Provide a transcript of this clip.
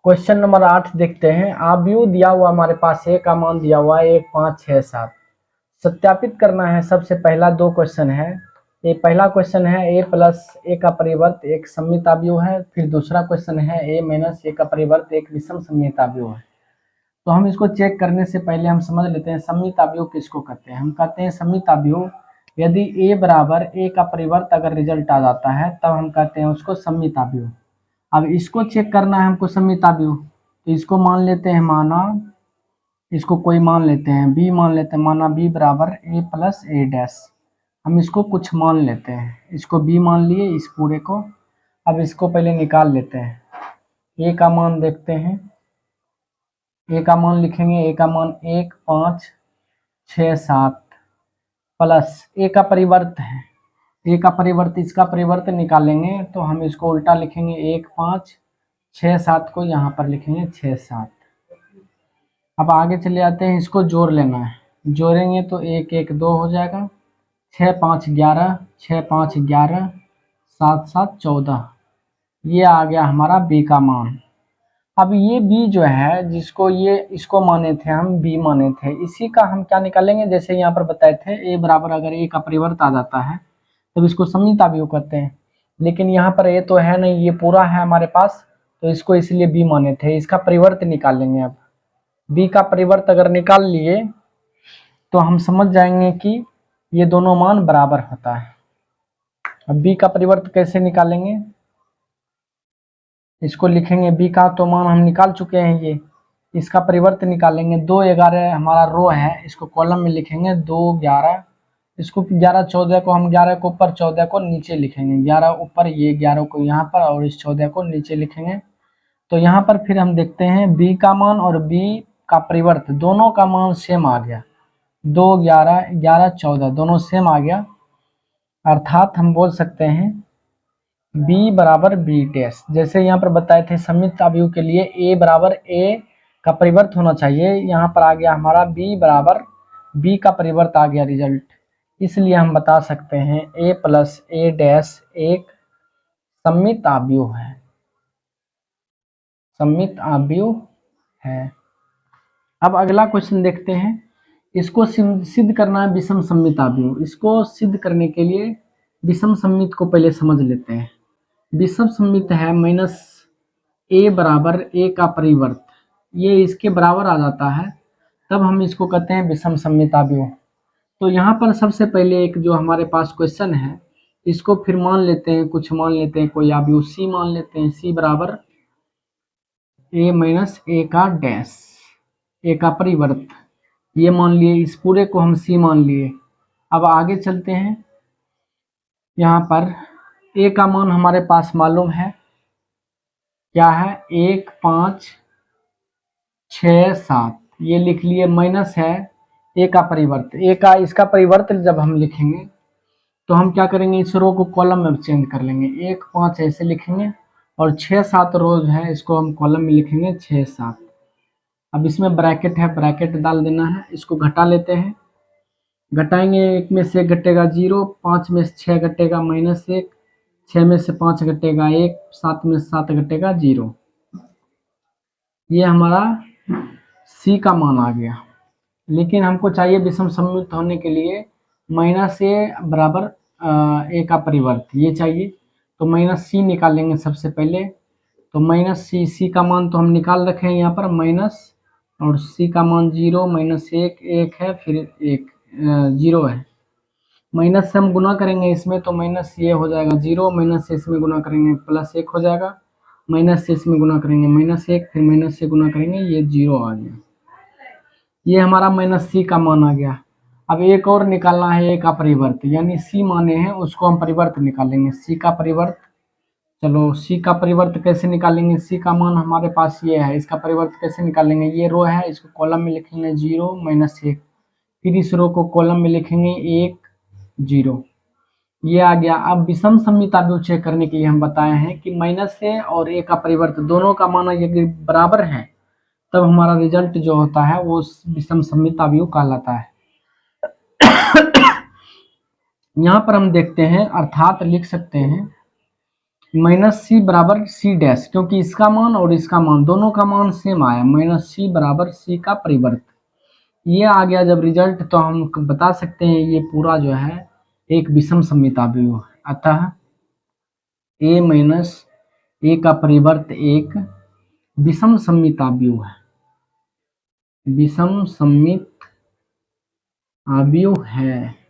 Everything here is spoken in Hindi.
क्वेश्चन नंबर 8 देखते हैं। आव्यूह दिया हुआ हमारे पास ए का मान दिया हुआ है 1, 5, 6, 7। सत्यापित करना है। सबसे पहला दो क्वेश्चन है। ये पहला क्वेश्चन है ए प्लस ए का परिवर्त एक सममित आव्यूह है। फिर दूसरा क्वेश्चन है ए माइनस ए का परिवर्त एक विषम सममित आव्यूह है। तो हम इसको चेक करने से पहले हम समझ लेते हैं सममित आव्यूह किसको कहते हैं। हम कहते हैं सममित आव्यूह यदि ए बराबर ए का परिवर्त अगर रिजल्ट आ जाता है तब हम कहते हैं उसको सममित आव्यूह। अब इसको चेक करना है हमको सममित आव्यूह, तो इसको मान लेते हैं, माना इसको कोई मान लेते हैं बी मान लेते हैं, माना बी बराबर ए प्लस ए डैश। हम इसको कुछ मान लेते हैं, इसको बी मान लिए इस पूरे को। अब इसको पहले निकाल लेते हैं। ए का मान देखते हैं, ए का मान लिखेंगे, ए का मान 1, 5, 6, 7 प्लस ए का परिवर्त है, ए का परिवर्त इसका परिवर्त निकालेंगे तो हम इसको उल्टा लिखेंगे 1, 5, 6, 7 को यहाँ पर लिखेंगे 6, 7। अब आगे चले जाते हैं, इसको जोड़ लेना है। जोड़ेंगे तो 1, 1, 2 हो जाएगा, 6, 5, 11, 6, 5, 11, 7, 7, 14। ये आ गया हमारा बी का मान। अब ये बी जो है जिसको ये इसको माने थे हम बी माने थे, इसी का हम क्या निकालेंगे, जैसे यहाँ पर बताए थे ए बराबर अगर ए का परिवर्त आ जाता है तब इसको सममित आव्यूह कहते हैं। लेकिन यहाँ पर ए तो है नहीं, ये पूरा है हमारे पास, तो इसको इसलिए बी माने थे। इसका परिवर्त निकालेंगे। अब बी का परिवर्त अगर निकाल लिए तो हम समझ जाएंगे कि ये दोनों मान बराबर होता है। अब बी का परिवर्त कैसे निकालेंगे, इसको लिखेंगे, बी का तो मान हम निकाल चुके हैं, ये इसका परिवर्त निकालेंगे। 2, 11 हमारा रो है, इसको कॉलम में लिखेंगे 2, 11, इसको 11, 14 को हम 11 को ऊपर 14 को नीचे लिखेंगे, 11 ऊपर ये 11 को यहाँ पर और इस 14 को नीचे लिखेंगे। तो यहाँ पर फिर हम देखते हैं बी का मान और बी का परिवर्त दोनों का मान सेम आ गया, 2, 11, 11, 14 दोनों सेम आ गया। अर्थात हम बोल सकते हैं b बराबर b डैश। जैसे यहाँ पर बताए थे सममित आव्यूह के लिए a बराबर a का परिवर्त होना चाहिए, यहाँ पर आ गया हमारा b बराबर b का परिवर्त आ गया रिजल्ट। इसलिए हम बता सकते हैं a प्लस a डैश एक सममित आव्यूह है, सममित आव्यूह है। अब अगला क्वेश्चन देखते हैं। इसको सिद्ध करना है विषम सममित आव्यूह। इसको सिद्ध करने के लिए विषम सममित को पहले समझ लेते हैं। विषम सममित है माइनस ए बराबर ए का परिवर्त, ये इसके बराबर आ जाता है तब हम इसको कहते हैं विषम सममित आव्यूह। तो यहाँ पर सबसे पहले एक जो हमारे पास क्वेश्चन है इसको फिर मान लेते हैं, कुछ मान लेते हैं, कोई आव्यूह सी मान लेते हैं, सी बराबर ए माइनस ए का डैश, ए का परिवर्त, ये मान लिए, इस पूरे को हम सी मान लिए। अब आगे चलते हैं, यहाँ पर ए का मान हमारे पास मालूम है, क्या है, 1, 5, 6, 7 ये लिख लिए, माइनस है ए का परिवर्त, ए का इसका परिवर्त जब हम लिखेंगे तो हम क्या करेंगे, इस रो को कॉलम में चेंज कर लेंगे, 1, 5 ऐसे लिखेंगे और 6, 7 रोज है इसको हम कॉलम में लिखेंगे 6, 7। अब इसमें ब्रैकेट है, ब्रैकेट डाल देना है। इसको घटा लेते हैं, घटाएंगे, 1 में से 1 घटेगा 0, 5 में से 6 घटेगा -1, 6 में से 5 घटेगा 1, 7 में से 7 घटेगा 0। ये हमारा सी का मान आ गया। लेकिन हमको चाहिए विषम सममित होने के लिए माइनस ए बराबर ए का परिवर्त, ये चाहिए। तो माइनस सी निकालेंगे सबसे पहले। तो माइनस सी, सी का मान तो हम निकाल रखे हैं यहाँ पर माइनस, और सी का मान 0, -1, 1 है, फिर 1 0 है। माइनस से हम गुना करेंगे इसमें तो माइनस ये हो जाएगा 0, माइनस से इसमें गुना करेंगे +1 हो जाएगा, माइनस से इसमें गुना करेंगे -1, फिर माइनस से गुना करेंगे ये 0 आ गया। ये हमारा माइनस सी का मान आ गया। अब एक और निकालना है ए का परिवर्त, यानी सी माने हैं उसको हम परिवर्त निकालेंगे, सी का परिवर्त। चलो सी का परिवर्त कैसे निकालेंगे, सी का मान हमारे पास ये है, इसका परिवर्त कैसे निकालेंगे, ये रो है इसको कॉलम में लिखेंगे 0, -1, फिर इस रो को कॉलम में लिखेंगे 1, 0, ये आ गया। अब विषम सममित आव्यूह चेक करने के लिए हम बताए हैं कि माइनस ए और ए का परिवर्त दोनों का मान यदि बराबर है तब हमारा रिजल्ट जो होता है वो विषम सममित आव्यूह कहलाता है। यहाँ पर हम देखते हैं, अर्थात लिख सकते हैं माइनस सी बराबर सी डैश, क्योंकि इसका मान और इसका मान दोनों का मान सेम आया, माइनस सी बराबर सी का परिवर्त। ये आ गया जब रिजल्ट, तो हम बता सकते हैं ये पूरा जो है एक विषम सममिताव्यूह है। अतः ए माइनस ए का परिवर्त एक विषम सममिताव्यूह है, विषम सममित अव्यूह है।